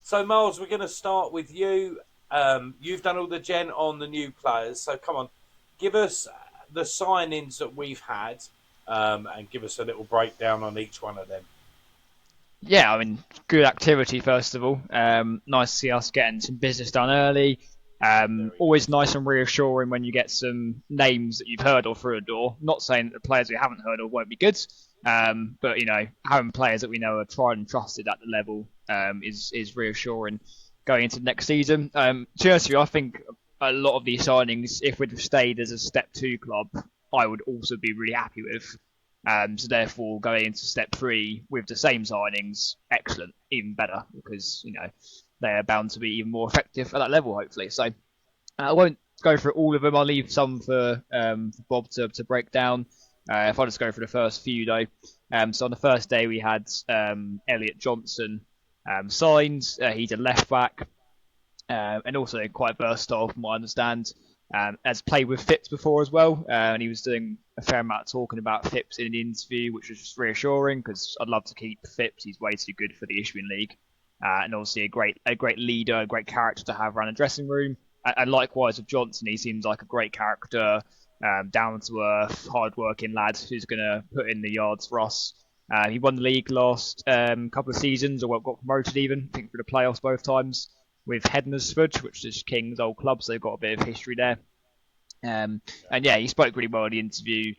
So, Miles, we're going to start with you. You've done all the gen on the new players. So, come on, give us the signings that we've had and give us a little breakdown on each one of them. Yeah, I mean, good activity first of all. Nice to see us getting some business done early. Very Always good. nice and reassuring when you get some names that you've heard of through a door. Not saying that the players we haven't heard of won't be good, but having players that we know are tried and trusted at the level is reassuring going into next season. Seriously, I think a lot of these signings, if we'd have stayed as a Step Two club, I would also be really happy with. So therefore, going into step three with the same signings, excellent, even better, because they are bound to be even more effective at that level, hopefully. So I won't go through all of them. I'll leave some for Bob to break down. If I just go for the first few though, so on the first day we had Elliot Johnson signed. He's a left back and also quite versatile from what I understand. Has played with Phipps before as well, and he was doing a fair amount of talking about Phipps in the interview, which was just reassuring because I'd love to keep Phipps. He's way too good for the Isthmian League, and obviously a great leader, a great character to have around the dressing room. And likewise with Johnson, he seems like a great character, down to earth, hard working lad who's going to put in the yards for us. He won the league last couple of seasons, or got promoted even, I think for the playoffs both times with Hednesford, which is King's old club, so they've got a bit of history there. And yeah, he spoke really well in the interview.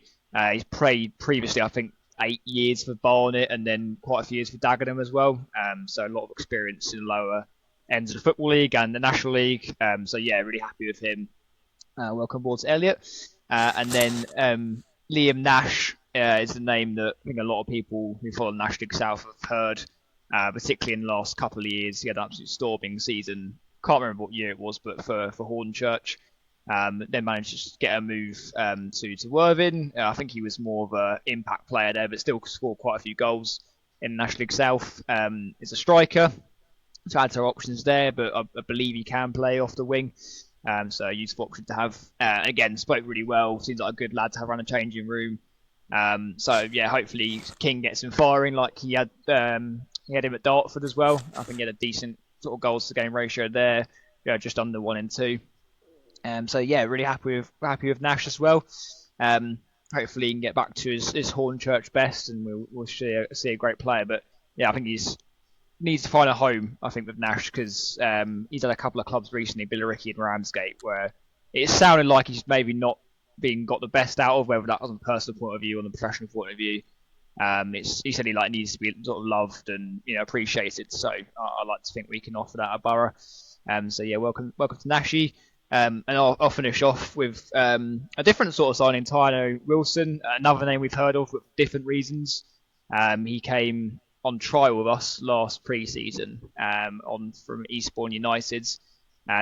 He's played previously, I think, 8 years for Barnet and then quite a few years for Dagenham as well. So a lot of experience in the lower ends of the Football League and the National League. So yeah, really happy with him. Welcome aboard to Elliot. And then Liam Nash is the name that I think a lot of people who follow National League South have heard, particularly in the last couple of years. He had an absolute storming season. Can't remember what year it was, but for Hornchurch. Then managed to just get a move to Worthing. I think he was more of an impact player there, but still scored quite a few goals in the National League South. Is a striker, so adds our options there, but I believe he can play off the wing. So a useful option to have. Again, spoke really well. Seems like a good lad to have around a changing room. So yeah, hopefully King gets him firing like he had him at Dartford as well. I think he had a decent sort of goals to game ratio there, just under 1 and 2. So yeah, really happy with Nash as well. Hopefully he can get back to his Hornchurch best, and we'll see a great player. But yeah, I think he's needs to find a home. I think with Nash because he's had a couple of clubs recently, Billericay and Ramsgate, where it sounded like he's maybe not being got the best out of, whether that was on a personal point of view or on a professional point of view. He said he needs to be sort of loved and appreciated. So I like to think we can offer that at Borough. So yeah, welcome to Nashy. And I'll finish off with a different sort of signing, Tyno Wilson, another name we've heard of for different reasons. He came on trial with us last pre-season from Eastbourne United.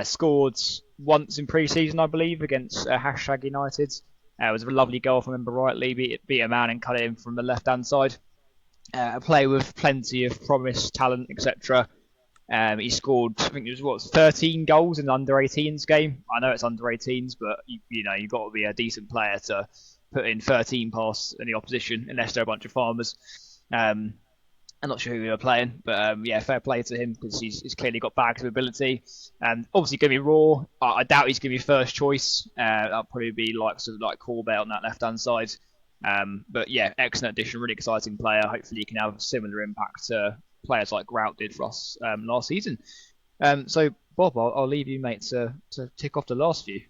Scored once in pre-season, I believe, against Hashtag United. It was a lovely goal, if I remember rightly. Beat a man and cut it in from the left-hand side. A player with plenty of promise, talent, etc. He scored, I think it was 13 goals in the under-18s game. I know it's under-18s, but you've got to be a decent player to put in 13 past any opposition, unless they're a bunch of farmers. I'm not sure who we were playing, but yeah, fair play to him because he's clearly got bags of ability. Obviously going to be raw. I doubt he's going to be first choice. That'll probably be like Corbett on that left-hand side. But yeah, excellent addition, really exciting player. Hopefully he can have a similar impact to players like Grout did for us last season. So Bob, I'll leave you, mate, to tick off the last few.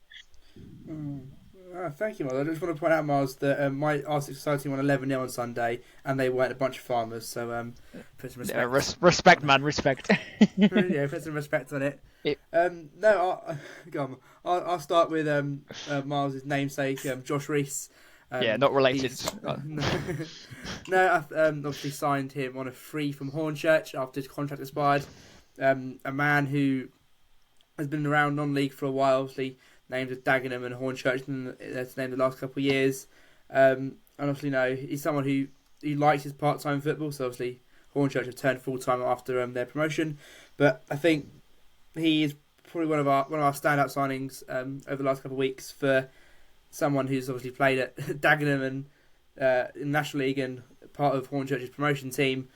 Thank you, Miles. I just want to point out, Miles, that my Arctic Society won 11-0 on Sunday, and they weren't a bunch of farmers, so put some respect. Respect, man, respect. Yeah, put some respect on it. I'll start with Miles' namesake, Josh Reese. Yeah, not related. No, I've obviously signed him on a free from Hornchurch after his contract expired. A man who has been around non-league for a while, obviously named as Dagenham and Hornchurch, and that's named the last couple of years. And obviously, he's someone who likes his part-time football. So obviously, Hornchurch have turned full-time after their promotion. But I think he is probably one of our standout signings over the last couple of weeks for someone who's obviously played at Dagenham and in the National League and part of Hornchurch's promotion team,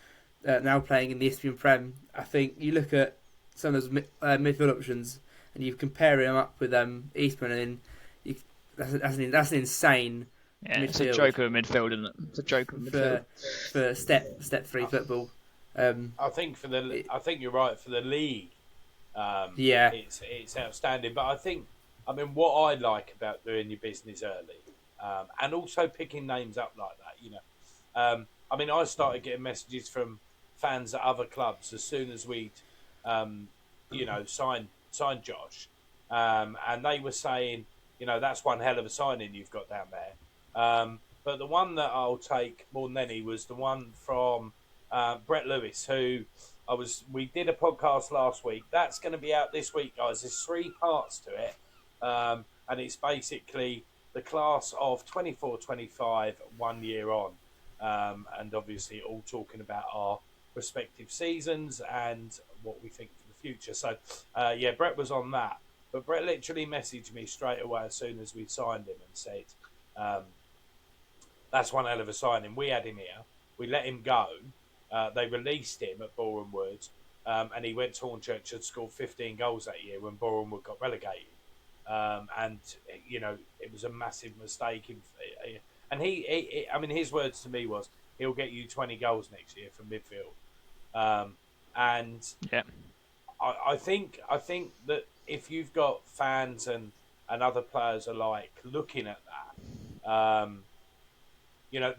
now playing in the Isthmian Prem. I think you look at some of those midfield options, and you compare him up with Eastman, and you, that's an insane. Yeah, midfield. it's a joke of a midfield, isn't it? It's a joke of a midfield for step 3 football. I think you're right for the league. Yeah, it's outstanding. But I mean, what I like about doing your business early, and also picking names up like that, I mean, I started getting messages from fans at other clubs as soon as we'd, signed Josh, and they were saying, that's one hell of a signing you've got down there. But the one that I'll take more than any was the one from Brett Lewis, who we did a podcast last week. That's going to be out this week, guys. There's 3 parts to it, and it's basically the class of 24-25 1 year on, and obviously all talking about our respective seasons and what we think for the future. So, Brett was on that, but Brett literally messaged me straight away as soon as we signed him and said, "That's one hell of a signing. We had him here. We let him go. They released him at Boreham Wood, and he went to Hornchurch and scored 15 goals that year when Boreham Wood got relegated. And it was a massive mistake. And I mean, his words to me was, he'll get you 20 goals next year from midfield. And yeah, I think that if you've got fans and other players alike looking at that,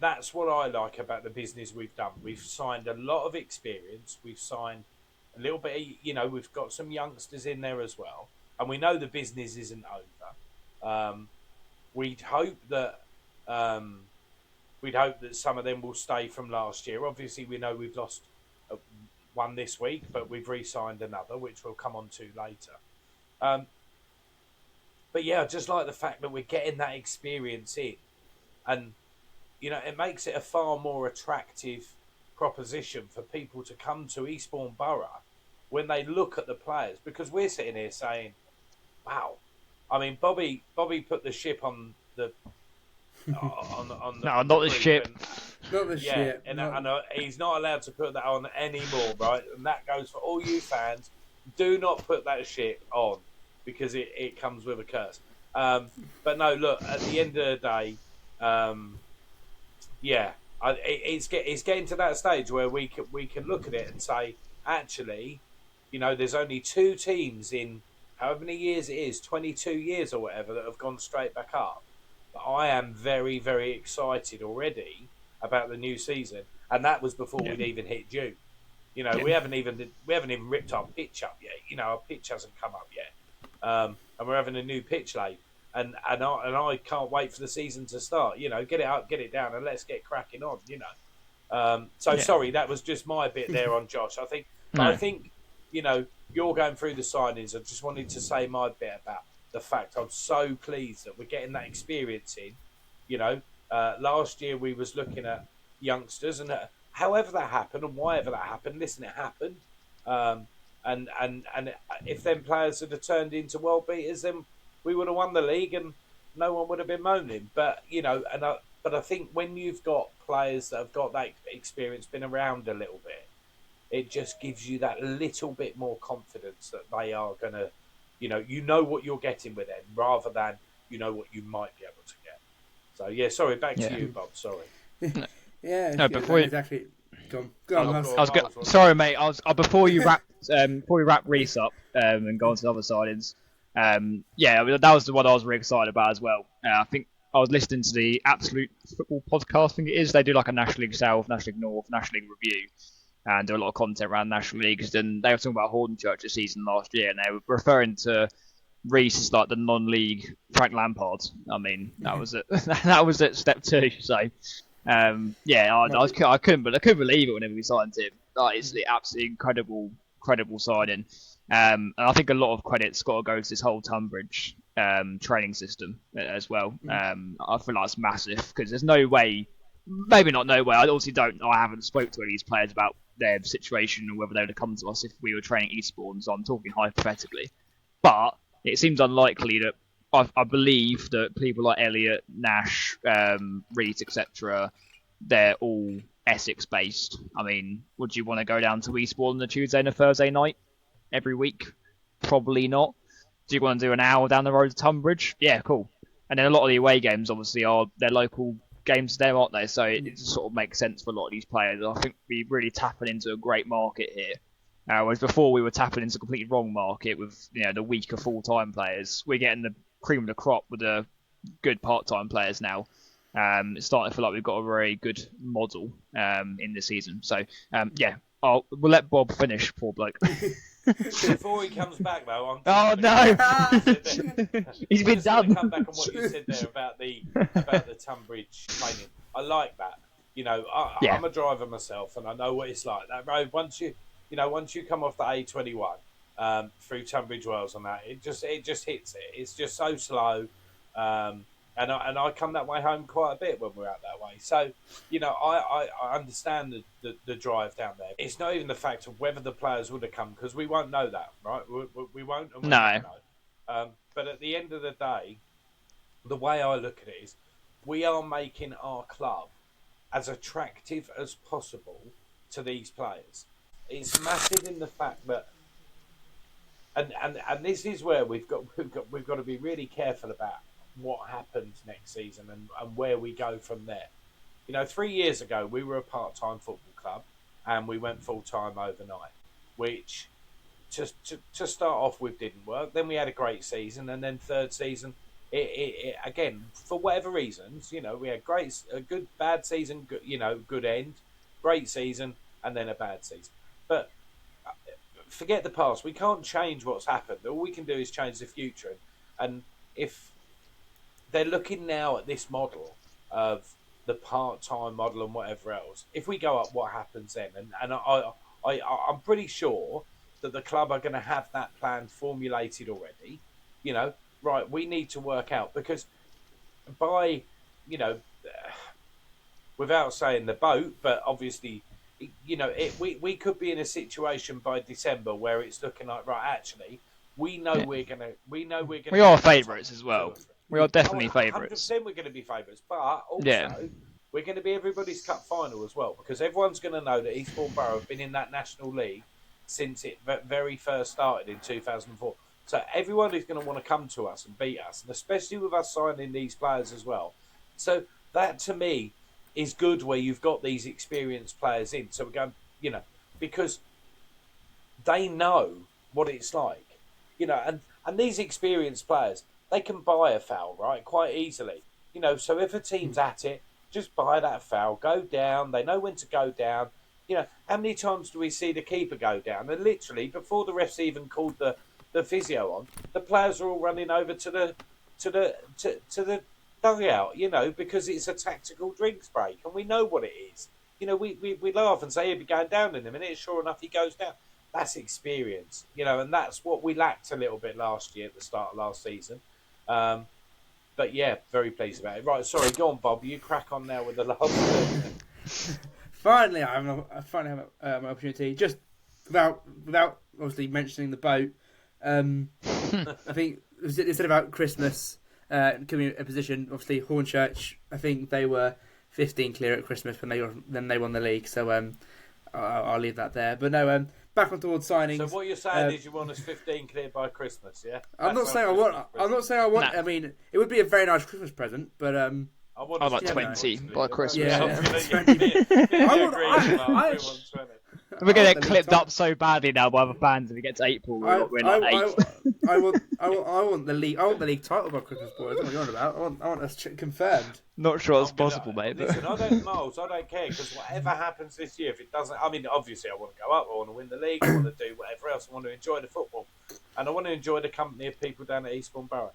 that's what I like about the business we've done. We've signed a lot of experience. We've signed a little bit, we've got some youngsters in there as well. And we know the business isn't over. We'd hope that some of them will stay from last year. Obviously, we know we've lost one this week, but we've re-signed another, which we'll come on to later. But yeah, I just like the fact that we're getting that experience in. And it makes it a far more attractive proposition for people to come to Eastbourne Borough when they look at the players, because we're sitting here saying, "Wow!" I mean, Bobbie put the ship on the no, not the ship. Not the ship. And he's not allowed to put that on anymore, right? And that goes for all you fans. Do not put that ship on, because it comes with a curse. But no, look, at the end of the day, it's getting to that stage where we can look at it and say, actually, there's only 2 teams in however many years it is, 22 years or whatever, that have gone straight back up. But I am very, very excited already about the new season, and that was before we'd even hit June. We haven't even ripped our pitch up yet. Our pitch hasn't come up yet, and we're having a new pitch laid. And I can't wait for the season to start. Get it up, get it down, and let's get cracking on. Sorry, that was just my bit there on Josh. I think, you're going through the signings. I just wanted to say my bit about the fact I'm so pleased that we're getting that experience in. Last year we was looking at youngsters, and however that happened and why ever that happened, listen, it happened. And if them players had turned into world beaters, then we would have won the league and no one would have been moaning. But but I think when you've got players that have got that experience, been around a little bit, it just gives you that little bit more confidence that they are going to, what you're getting with them, rather than what you might be able to get. So yeah, sorry, back to you, Bob. Sorry. Yeah. No, before exactly. Go on. Sorry, mate. Before you wrap Reese up and go on to the other sidings. That was the one I was really excited about as well. I think I was listening to the Absolute Football podcast. I think it is. They do like a National League South, National League North, National League Review, and do a lot of content around National Leagues. And they were talking about Hornchurch's season last year, and they were referring to Reese as like the non-league Frank Lampard. I mean, that was it. That was at step 2. So, I couldn't believe it whenever we signed him. It's the absolutely incredible signing. And I think a lot of credit's got to go to this whole Tunbridge training system as well. I feel like it's massive, because there's no way, maybe not no way, I haven't spoke to any of these players about their situation or whether they would have come to us if we were training Eastbourne, so I'm talking hypothetically. But it seems unlikely that I believe that people like Elliot, Nash, Reed, etc., they're all Essex based. I mean, would you want to go down to Eastbourne on a Tuesday and a Thursday night every week? Probably not. Do you want to do an hour down the road to Tunbridge? Yeah, cool. And then a lot of the away games, obviously, are their local games to them, aren't they? So it just sort of makes sense for a lot of these players. I think we're really tapping into a great market here. Whereas before we were tapping into a completely wrong market with the weaker full-time players. We're getting the cream of the crop with the good part-time players now. It's starting to feel like we've got a very good model in this season. So we'll let Bob finish, poor bloke. Before he comes back, though, oh no, he's been done. Come back on what you said there about the Tunbridge training. I like that. I'm a driver myself, and I know what it's like. That road, once you come off the A21 through Tunbridge Wells on that, it just hits it. It's just so slow. And I come that way home quite a bit when we're out that way. So, I understand the drive down there. It's not even the fact of whether the players would have come, because we won't know that, right? We won't. And we won't know. But at the end of the day, the way I look at it is, we are making our club as attractive as possible to these players. It's massive in the fact that, and this is where we've got to be really careful about what happens next season and where we go from there. 3 years ago we were a part-time football club and we went full-time overnight, which to start off with didn't work. Then we had a great season, and then third season it again, for whatever reasons, we had a good bad season, good end, great season, and then a bad season. But forget the past. We can't change what's happened. All we can do is change the future. And if they're looking now at this model of the part-time model and whatever else, if we go up, what happens then? And I'm pretty sure that the club are going to have that plan formulated already. Right, we need to work out, because by, without saying the boat, but obviously, we could be in a situation by December where it's looking like, right, actually, we know we're gonna. We are favourites as well. We are definitely favourites. 100% we're going to be favourites, but also we're going to be everybody's cup final as well, because everyone's going to know that Eastbourne Borough have been in that National League since it very first started in 2004. So everyone is going to want to come to us and beat us, and especially with us signing these players as well. So that, to me, is good, where you've got these experienced players in. So we're going, because they know what it's like, and these experienced players, they can buy a foul, right, quite easily. So if a team's at it, just buy that foul, go down. They know when to go down. How many times do we see the keeper go down? And literally, before the refs even called the physio on, the players are all running over to the dugout, because it's a tactical drinks break, and we know what it is. We laugh and say he'll be going down in a minute. Sure enough, he goes down. That's experience, and that's what we lacked a little bit last year at the start of last season. But yeah, very pleased about it. Right, sorry, go on, Bob. You crack on now with the last. Finally, I finally have an opportunity. Just without obviously mentioning the boat. I think it said about Christmas coming a position. Obviously, Hornchurch, I think they were 15 clear at Christmas when they won the league. So I'll leave that there. But no, back on towards signings. So what you're saying is you want us 15 clear by Christmas, yeah? I'm not saying I want. Nah. I mean, it would be a very nice Christmas present, but I want like 20 by Christmas. Yeah. We're going to get clipped up so badly now by other fans if it gets to April. We're not 8. I want the league. I want the league title by Christmas, boys. That's what you're on about. I want us confirmed. Not sure it's possible, mate. But... Listen, I don't care, because whatever happens this year, if it doesn't, I mean, obviously I want to go up. I want to win the league. I want to do whatever else. I want to enjoy the football, and I want to enjoy the company of people down at Eastbourne Borough.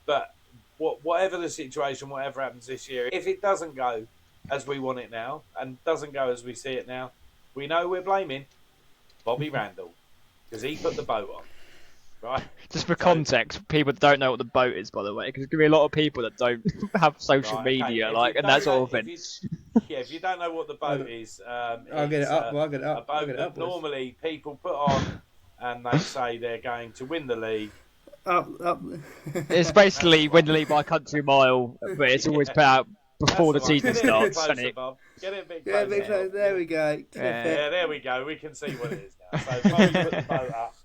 But whatever the situation, whatever happens this year, if it doesn't go as we want it now, and doesn't go as we see it now, we know we're blaming Bobbie Randall, because he put the boat on, right? Just for context, people don't know what the boat is, by the way, because there's going to be a lot of people that don't have social media, and that sort of thing. If you don't know what the boat is, I'll get it up. I'll get it up. A boat that normally people put on, and they say they're going to win the league. Up. It's basically win the league by a country mile, but it's always put out before the That's all right. season Get it a bit starts. closer, Bob. Get it a bit Yeah, closer. close. There we go. Yeah, there we go. We can see what it is now. So Bobby put the boat up,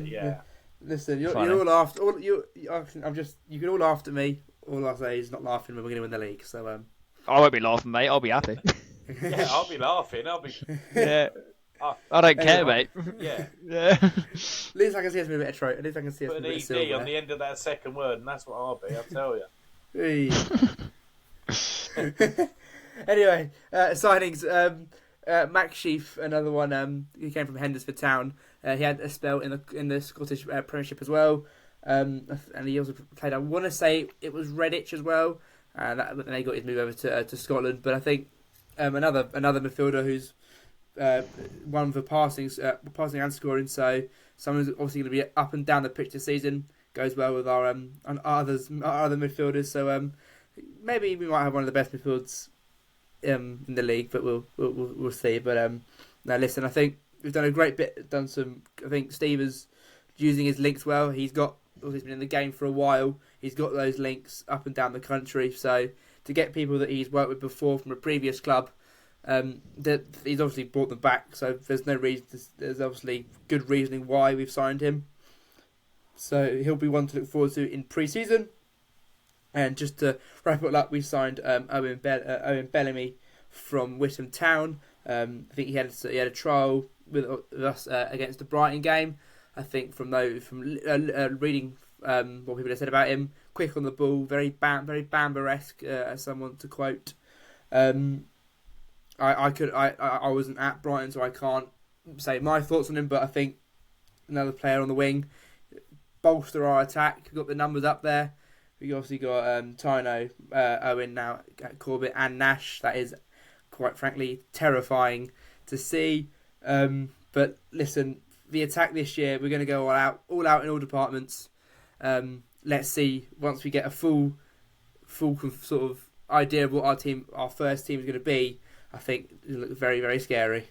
yeah. Listen, you're Funny. all after. I'm just. You can all laugh at me. All I say is not laughing when we're going to win the league. So I won't be laughing, mate. I'll be happy. Yeah, I'll be laughing. Yeah. I don't care, mate. Yeah. Yeah. At least I can see us with a bit of trophy. At least I can see us Put with an a bit of ED silver. on the end of that second word, and that's what I'll be. I'll tell you. Anyway, signings. Max Sheaf, another one. He came from Hendersford Town. He had a spell in the Scottish Premiership as well, and he also played. I want to say it was Redditch as well, but then he got his move over to Scotland. But I think another midfielder who's one for passing and scoring. So someone who's obviously going to be up and down the pitch this season. Goes well with our other midfielders. So maybe we might have one of the best midfields in the league, but we'll see. But now listen, I think we've done a great bit. I think Steve is using his links well. He's been in the game for a while. He's got those links up and down the country. So to get people that he's worked with before from a previous club, that he's obviously brought them back. So there's no reason. There's obviously good reasoning why we've signed him. So he'll be one to look forward to in pre-season. And just to wrap it up, we signed Owen Bellamy from Witham Town. I think he had a trial with us against the Brighton game. I think from reading what people have said about him, quick on the ball, very Bamber-esque, as someone to quote. I wasn't at Brighton, so I can't say my thoughts on him. But I think another player on the wing, bolster our attack. We've got the numbers up there. We obviously got Tino, Owen now, Corbett and Nash. That is, quite frankly, terrifying to see. But listen, the attack this year, we're going to go all out in all departments. Let's see, once we get a full sort of idea of what our first team is going to be, I think it'll look very, very scary.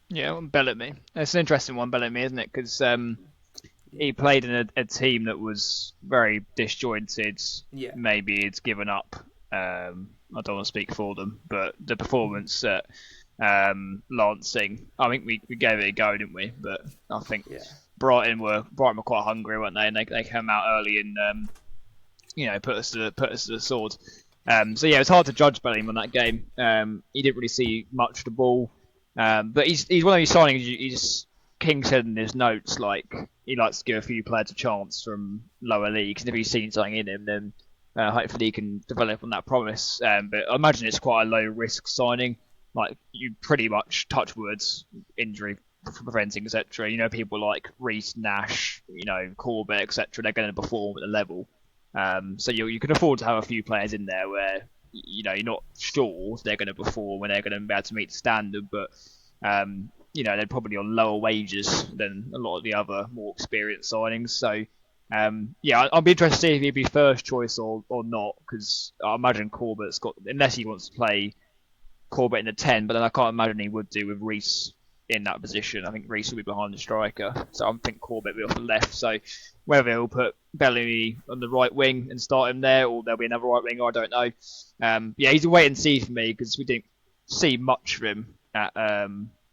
Yeah, Bellamy. It's an interesting one, Bellamy, isn't it? Because he played in a team that was very disjointed. Yeah. Maybe it's given up. I don't want to speak for them, but the performance at Lancing, I think we gave it a go, didn't we? But I think Brighton were quite hungry, weren't they? And they came out early and put us to the sword. So yeah, it's hard to judge Bellingham on that game. He didn't really see much of the ball, but he's one of these signings. King said in his notes, like, he likes to give a few players a chance from lower leagues, and if he's seen something in him, then hopefully he can develop on that promise. But I imagine it's quite a low risk signing. Like, you pretty much touch words, injury preventing, etc. People like Reece, Nash, Corbett, etc. They're going to perform at the level. So you can afford to have a few players in there where you're not sure they're going to perform when they're going to be able to meet the standard, but they're probably on lower wages than a lot of the other more experienced signings. So, I'll be interested to see if he'd be first choice or not, because I imagine Corbett's got, unless he wants to play Corbett in the 10, but then I can't imagine he would do with Reece in that position. I think Reece will be behind the striker, so I think Corbett will be off the left. So whether he'll put Bellamy on the right wing and start him there, or there'll be another right winger, I don't know. He's a wait and see for me, because we didn't see much of him at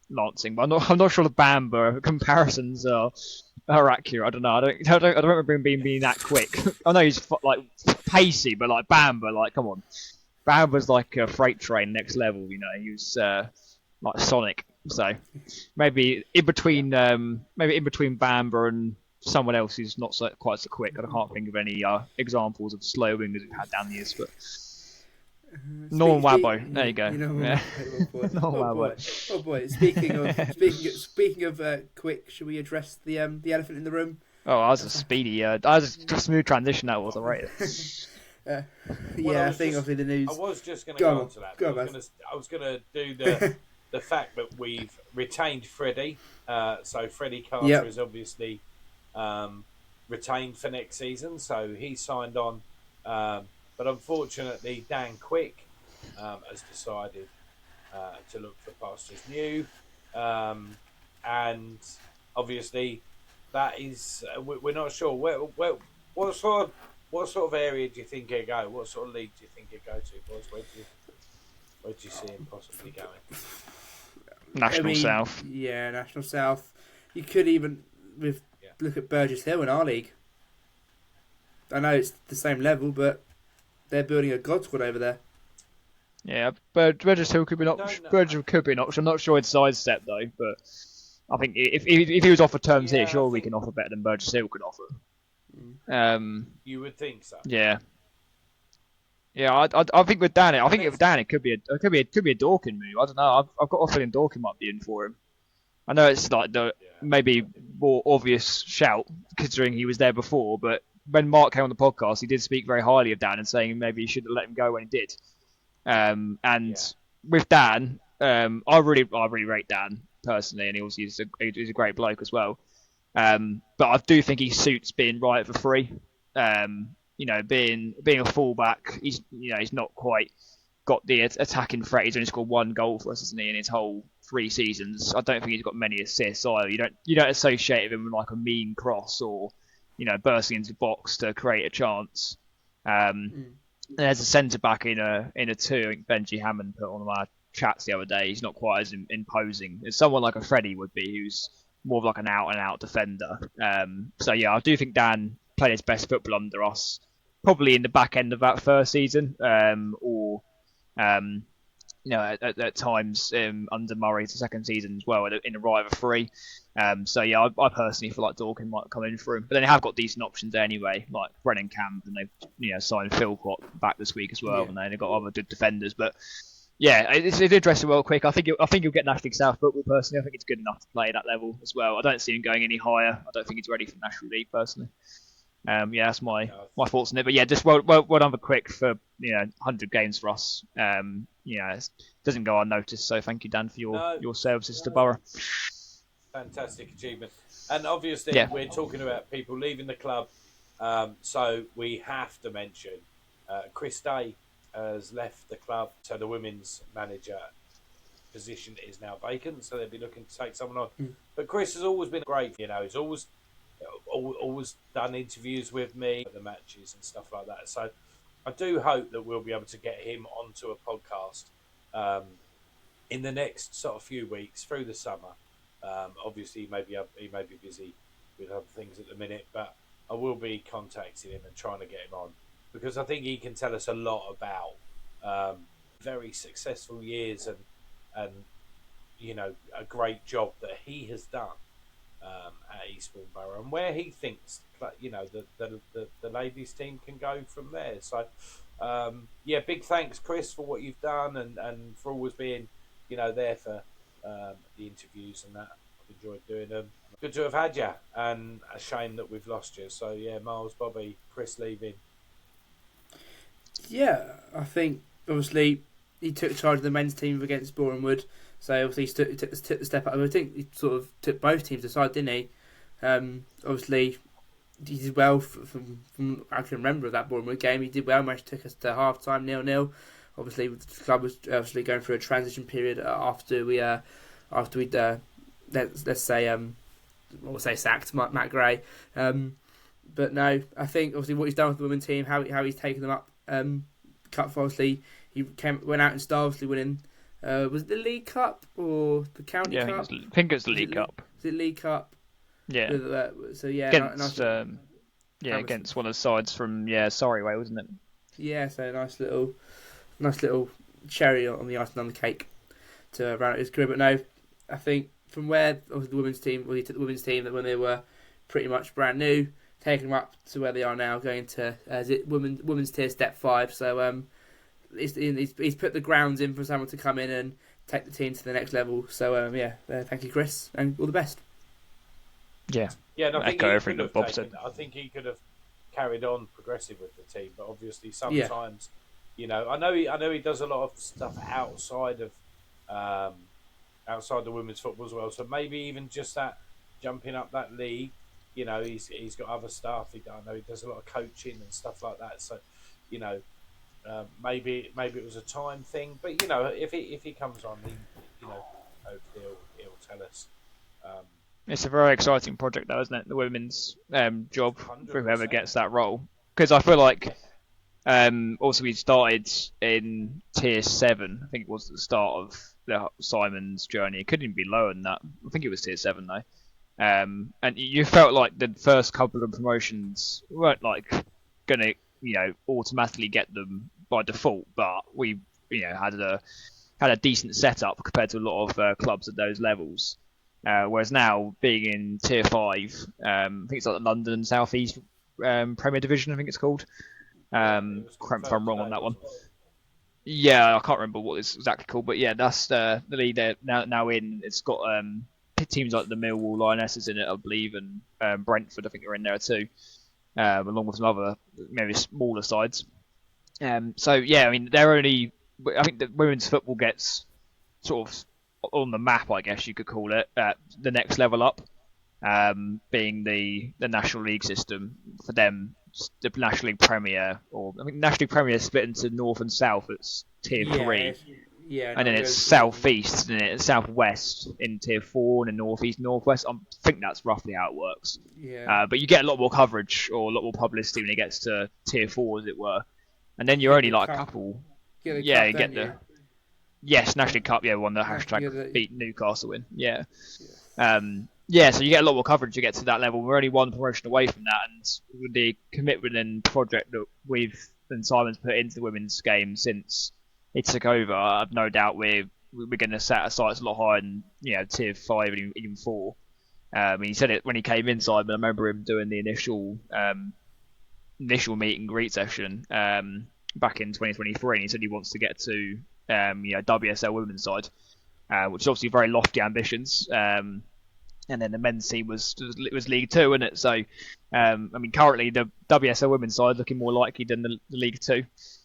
Lancing, but I'm not sure the Bamber comparisons are accurate. I don't know. I don't remember him being that quick. I know he's like pacey, but like Bamber, like come on, Bamber's like a freight train next level. He was like Sonic. So maybe in between Bamber and someone else who's not quite so quick. I can't think of any examples of slow wingers we've had down the years, but. Norman Wabo, there you go. Oh boy! Speaking of quick, should we address the elephant in the room? Oh, I was a speedy. I was a smooth transition. That was alright. I think obviously the news. I was just going to go on to that. I was going to do the fact that we've retained Freddie. So Freddie Carter is obviously retained for next season. So he signed on. But unfortunately, Dan Quick has decided to look for pastures new. And obviously, that is, we're not sure. What sort of What sort of area do you think he'll go? What sort of league do you think he'll go to, boys? Where do you see him possibly going? National South. Yeah, National South. You could even look at Burgess Hill in our league. I know it's the same level, but they're building a god squad over there. Yeah, Burgess Hill could be an option. Burgess Hill could be an option. I'm not sure it's sidestep though, but I think if he was offered terms here, sure we can offer better than Burgess Hill could offer. You would think so. Yeah. Yeah, I think with Dan, it could be a Dorkin move. I don't know. I've got a feeling Dorkin might be in for him. I know it's like the maybe more obvious shout considering he was there before, but when Mark came on the podcast, he did speak very highly of Dan and saying maybe he should have let him go when he did. With Dan, I really rate Dan personally, and he's a great bloke as well. But I do think he suits being right for free. Being a fullback, he's not quite got the attacking threat. He's only scored 1 goal for us, hasn't he, in his whole 3 seasons. I don't think he's got many assists either. You don't associate him with like a mean cross or bursting into the box to create a chance. There's a centre back in a 2. I think Benji Hammond put on our chats the other day. He's not quite as imposing as someone like a Freddie would be, who's more of like an out and out defender. I do think Dan played his best football under us, probably in the back end of that first season, at times under Murray's second season as well in a right of a 3. I personally feel like Dorkin might come in for him, but then they have got decent options anyway, like Brennan Camp, and they've signed Philpott back this week as well, and they've got other good defenders. But yeah, it's interesting real quick. I think he'll get National League South football personally. I think it's good enough to play at that level as well. I don't see him going any higher. I don't think he's ready for National League personally. That's my thoughts on it. But yeah, just well done for Quick for 100 games for us. It doesn't go unnoticed. So thank you, Dan, for your services to Borough. Fantastic achievement. And obviously, we're talking about people leaving the club, so we have to mention Chris Day has left the club, so the women's manager position is now vacant. So they'll be looking to take someone on. But Chris has always been great. He's always done interviews with me at the matches and stuff like that. So I do hope that we'll be able to get him onto a podcast in the next sort of few weeks through the summer. Obviously, he may be busy with other things at the minute, but I will be contacting him and trying to get him on because I think he can tell us a lot about very successful years and a great job that he has done at Eastbourne Borough and where he thinks the ladies team can go from there. So big thanks, Chris, for what you've done and for always being there for the interviews and that. I've enjoyed doing them. Good to have had you, and a shame that we've lost you. So Miles, Bobbie, Chris leaving. Yeah, I think obviously he took charge of the men's team against Boreham Wood, so obviously he took the step up. I think he sort of took both teams aside, didn't he? Obviously he did well from I can remember that Boreham Wood game. He did well, managed to take us to half time 0-0. Obviously the club was obviously going through a transition period after we'd let's say sacked Matt Gray. But no, I think obviously what he's done with the women's team, how he's taken them up. Cup, obviously he went out in style, obviously winning. Was it the League Cup or the County Cup? I think it's the League Cup. Was it League Cup? Yeah. Against one of the sides from Surrey way, wasn't it? Yeah, so nice little cherry on the icing on the cake to round out his career. But no, I think from where obviously the women's team, he took the women's team that when they were pretty much brand new, taking them up to where they are now, going to women's tier step 5. So he's put the grounds in for someone to come in and take the team to the next level. So thank you, Chris, and all the best. Yeah, and I think everything that Bob said. I think he could have carried on progressive with the team, but obviously sometimes, I know he does a lot of stuff outside the women's football as well. So maybe even just that jumping up that league, he's got other stuff. I know he does a lot of coaching and stuff like that. So, maybe it was a time thing. But if he comes on, hopefully he'll tell us. It's a very exciting project, though, isn't it? The women's job 100%. For whoever gets that role. because I feel like also we started in tier 7. I think it was at the start of Simon's journey. It couldn't even be lower than that. I think it was tier 7 though. And you felt like the first couple of promotions weren't like gonna, automatically get them by default, but we, had a decent setup compared to a lot of clubs at those levels. Whereas now, being in tier 5, I think it's like the London South East Premier Division, I think it's called. Correct if I'm wrong on that one. Yeah, I can't remember what it's exactly called, but yeah, that's the league they're now in. It's got teams like the Millwall Lionesses in it, I believe, and Brentford, I think, are in there too, along with some other maybe smaller sides. So yeah, I mean, I think that women's football gets sort of on the map, I guess you could call it, the next level up, being the National League system for them. The National League Premier, or I think National League Premier is split into North and South. It's tier 3. Yeah, And then it's South East, and it's South West in tier 4, and then North East, North West. I think that's roughly how it works. Yeah. But you get a lot more coverage or a lot more publicity when it gets to tier 4, as it were. And then you're only like a couple. You get the. Yes, National League Cup. Yeah, won the hashtag beat Newcastle in. Yeah. So you get a lot more coverage. You get to that level. We're only one promotion away from that, and with the commitment and project that we've and Simon's put into the women's game since he took over, I've no doubt we're going to set our sights a lot higher than tier 5 and even 4. He said it when he came in, Simon. I remember him doing the initial meet and greet session back in 2023, and he said he wants to get to WSL women's side, which is obviously very lofty ambitions. And then the men's team was League 2, wasn't it? So, currently the WSL women's side is looking more likely than the League 2.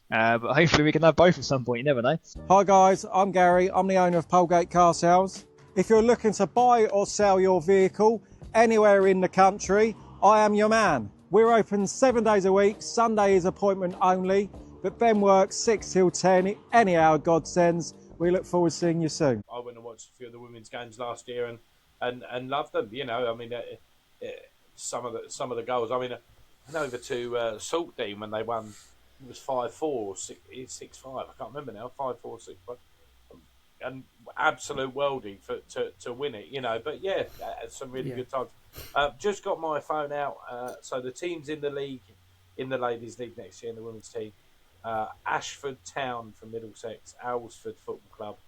But hopefully we can have both at some point. You never know. Hi guys, I'm Gary. I'm the owner of Polegate Car Sales. If you're looking to buy or sell your vehicle anywhere in the country, I am your man. We're open 7 days a week. Sunday is appointment only, but Ben works 6 till 10. Any hour God sends. We look forward to seeing you soon. I went and watched a few of the women's games last year and loved them. Some of the goals. I mean, over to Saltdean when they won. It was 5-4, 6-5. I can't remember now. 5-4, 6-5. And absolute worldie to win it, But yeah, some really good times. Just got my phone out. So the teams in the league, in the ladies' league next year, in the women's team, Ashford Town from Middlesex, Alresford Football Club,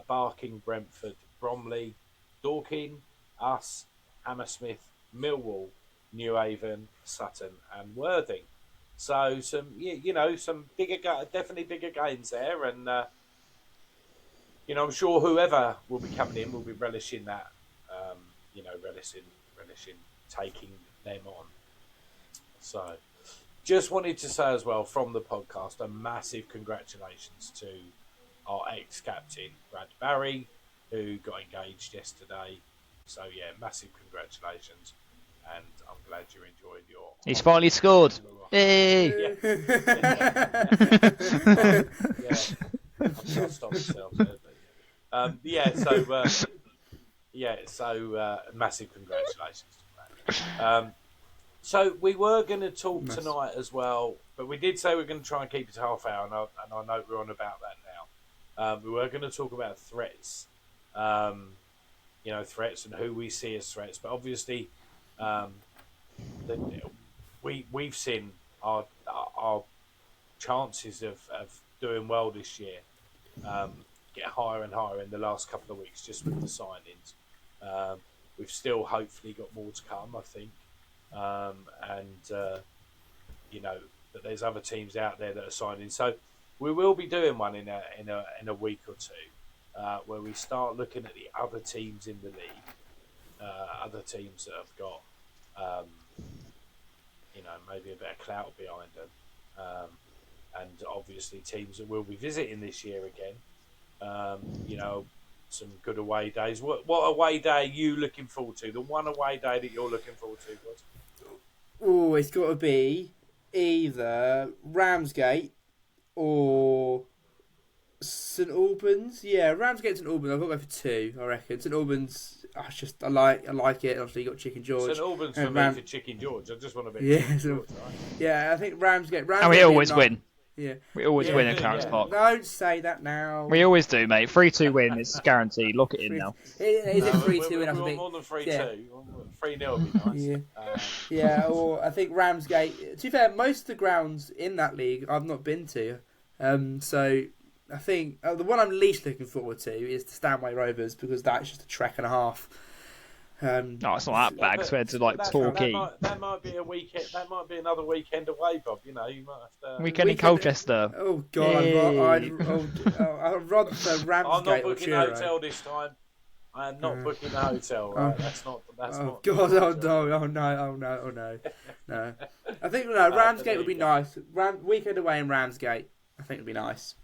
Barking, Brentford, Bromley, Dorking, us, Hammersmith, Millwall, Newhaven, Sutton, and Worthing. So some definitely bigger games there, and I'm sure whoever will be coming in will be relishing that, relishing taking them on. So, just wanted to say as well from the podcast, a massive congratulations to our ex-captain Brad Barry, who got engaged yesterday. So yeah, massive congratulations, and I'm glad you enjoyed your. He's finally scored. Hey! I can't stop myself. So massive congratulations to Brad. So we were going to talk tonight as well, but we did say we're going to try and keep it to half hour, and I know we're on about that now. We were going to talk about threats. Threats and who we see as threats. But obviously, we've seen our chances of doing well this year get higher and higher in the last couple of weeks just with the signings. We've still hopefully got more to come, I think. But there's other teams out there that are signing. So we will be doing one in a week or two. Where we start looking at the other teams in the league, other teams that have got, maybe a bit of clout behind them, and obviously teams that we'll be visiting this year again. Some good away days. What away day are you looking forward to? The one away day that you're looking forward to, what? Oh, it's got to be either Ramsgate or St Albans, yeah, Ramsgate, St Albans. I've got to go for 2. I reckon St Albans. I like it. Obviously, you got Chicken George. St Albans for me for Chicken George. I just want a bit. Yeah, of Chicken George, right? yeah. I think Ramsgate. And we always win. Yeah, We always win at Clarence Park. Don't say that now. We always do, mate. 3-2 win is guaranteed. Lock it in now. Is it 3-2 We win? I want think more than 3-2. Yeah. 3-0 would be nice. Yeah, or I think Ramsgate. To be fair, most of the grounds in that league I've not been to. So I think the one I'm least looking forward to is the Stanway Rovers because that's just a trek and a half. No, it's not that bad compared to like Torquay. That might be a weekend. That might be another weekend away, Bob. You know, you might have to. Weekend in Colchester. Oh God, I'd rather prefer Ramsgate. I'm not booking a a hotel this time. I am not booking a hotel. Right? That's not. Oh God! Oh no! No. I think Ramsgate would be nice. Weekend away in Ramsgate, I think would be nice.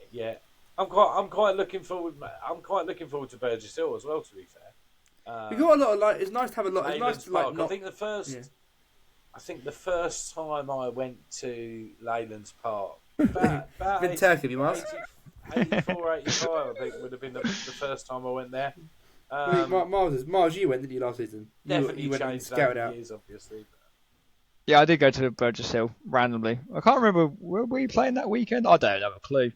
Yeah. I'm quite looking forward. I'm quite looking forward to Burgess Hill as well. To be fair. We got a lot of it's nice to have a lot. It's nice to Park. not. I think the first time I went to Leyland's Park, about in Turkey, you must. 84, 85, I think would have been the first time I went there. Miles, you went, didn't you, last season? Definitely you went and changed scouted over out. the years, obviously. Yeah, I did go to Burgess Hill randomly. I can't remember. Were we playing that weekend? I don't have a clue.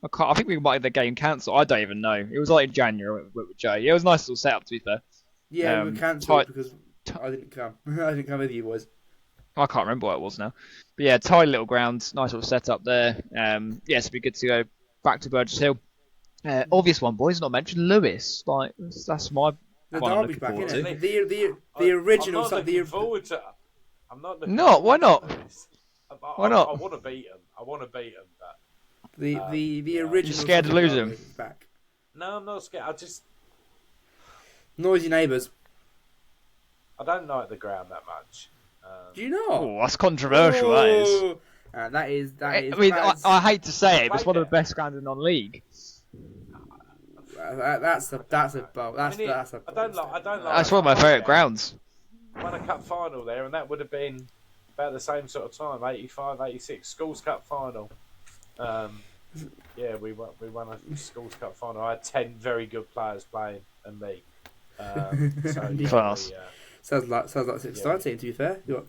I think we might have the game cancelled. I don't even know. It was like in January with Jay. It was a nice little setup, to be fair. Yeah, we cancelled because I didn't come. I didn't come with you boys. I can't remember what it was now. But yeah, tidy little ground, nice little setup there. Yeah, it'd be good to go back to Burgess Hill. Obvious one, boys, not mentioned Lewis. Like that's my The one I'm derby's looking back, forward isn't to. it? The original. I'm not looking forward to. I'm not. Looking No, why not? Why not? I want to beat him. But The original. You scared to lose him? Back. no, I'm not scared. Noisy neighbours. I don't like the ground that much. Do you not? Oh, that's controversial. That is. That is. I mean, I hate to say it, but it's one of the best grounds in non-league. That's a bold. I don't like. That's one of my favourite grounds. Won a cup final there, and that would have been about the same sort of time, 85, 86, Schools Cup final. Yeah, we won a Schools Cup final. I had 10 very good players playing, and me. Class. Sounds like it's exciting. To be fair, you got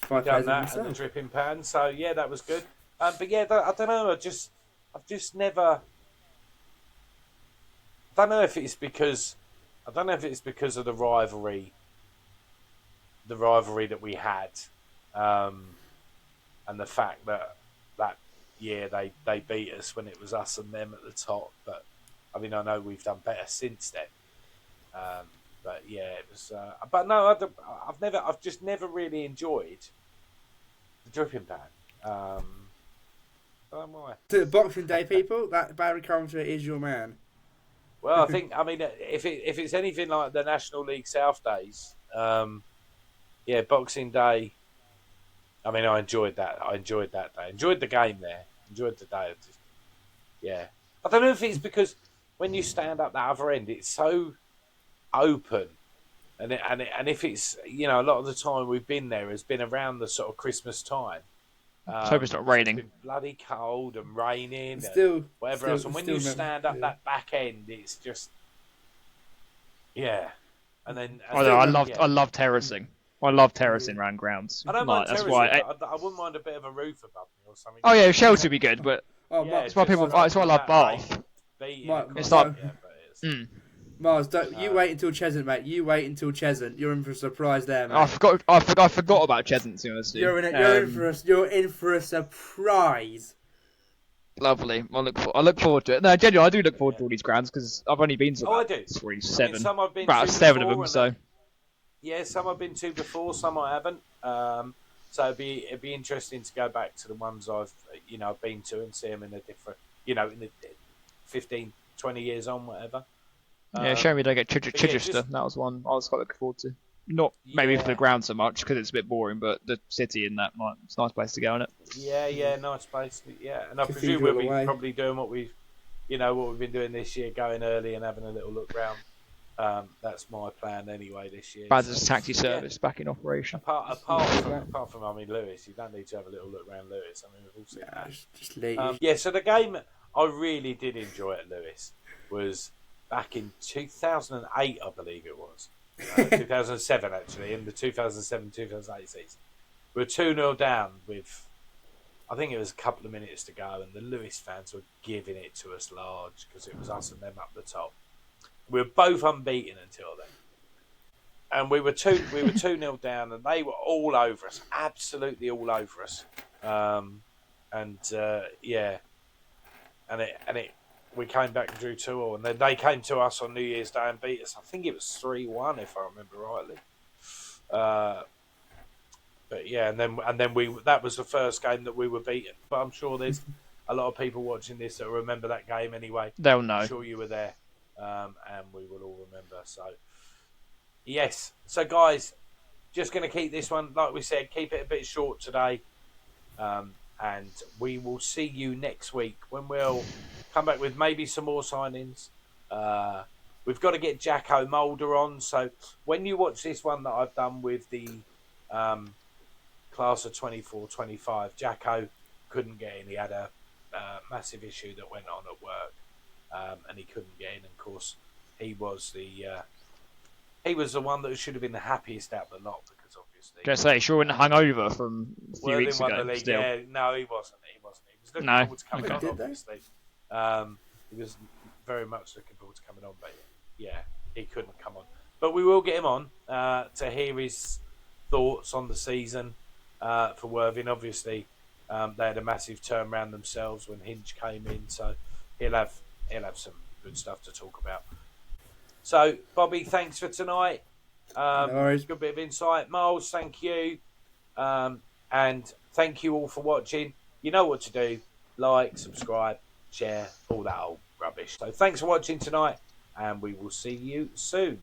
5 Done players that and the dripping pan. So yeah, that was good. But yeah, I don't know. I've just never. I don't know if it's because of the rivalry that we had, and the fact that year they beat us when it was us and them at the top. But I mean, I know we've done better since then. But yeah, it was. But no, I've just never really enjoyed the dripping pan. I don't know why. To the Boxing Day people, that Barry Coventry is your man. Well, I think if it's anything like the National League South days, yeah, Boxing Day. I mean, I enjoyed that. I enjoyed that day. Enjoyed the game there. Enjoyed the day. Yeah, I don't know if it's because when you stand up the other end, it's so open, and if it's a lot of the time we've been there has been around the sort of Christmas time. Hope it's not raining. It's been bloody cold and raining, and whatever else. And when you stand up that back end, it's just And then I love terracing. I love terracing round grounds. I don't mind terracing. I wouldn't mind a bit of a roof above me or something. Oh yeah, shelter would be good, but it's why people. It's why I love Bath. It's like. Mars, you wait until Cheshunt, mate. You wait until Cheshunt. You're in for a surprise there, mate. I forgot about Cheshunt, to be honest. You're in for a surprise. Lovely. I look forward to it. No, genuinely, I do look forward to all these grounds because I've only been to about 3, 7. Some I've been about to 7 of before, them. So yeah, some I've been to before, some I haven't. So it'd be interesting to go back to the ones I've been to and see them in a different, in the 15, 20 years on, whatever. Yeah, show me they get Chichester. That was one I was quite looking forward to. Not maybe for the ground so much because it's a bit boring, but the city in that it's a nice place to go, isn't it? Yeah, nice place. Yeah, and I presume we'll be probably doing what we've been doing this year, going early and having a little look round. That's my plan anyway this year. Badger's taxi service back in operation. Apart from Lewis, you don't need to have a little look round Lewis. I mean, we've all seen that. Just leave. So the game, I really did enjoy at Lewis was back in 2008, I believe it was. 2007, actually, in the 2007-2008 season. We were 2-0 down with, I think it was a couple of minutes to go, and the Lewis fans were giving it to us large because it was us and them up the top. We were both unbeaten until then. And we were 2-0 down, and they were all over us, absolutely all over us. We came back and drew 2-2, and then they came to us on New Year's Day and beat us. I think it was 3-1, if I remember rightly. But yeah, and then that was the first game that we were beaten. But I'm sure there's a lot of people watching this that remember that game anyway. They'll know. I'm sure you were there, and we will all remember. So yes, so guys, just going to keep this one, like we said, keep it a bit short today. And we will see you next week when we'll come back with maybe some more signings. We've got to get Jacko Mulder on. So when you watch this one that I've done with the class of 24-25, Jacko couldn't get in. He had a massive issue that went on at work, and he couldn't get in. Of course, he was the one that should have been the happiest out of the lot because obviously. Can I say, sure wasn't hungover from a few weeks ago. League, still. yeah, no, he wasn't. He was looking forward to coming on, obviously. He was very much looking forward to coming on, but yeah, he couldn't come on. But we will get him on to hear his thoughts on the season for Worthing. Obviously, they had a massive turnaround themselves when Hinge came in, so he'll have some good stuff to talk about. So, Bobbie, thanks for tonight. No worries. Good bit of insight. Miles, thank you. And thank you all for watching. You know what to do. Like, subscribe, share, all that old rubbish. So thanks for watching tonight, and we will see you soon.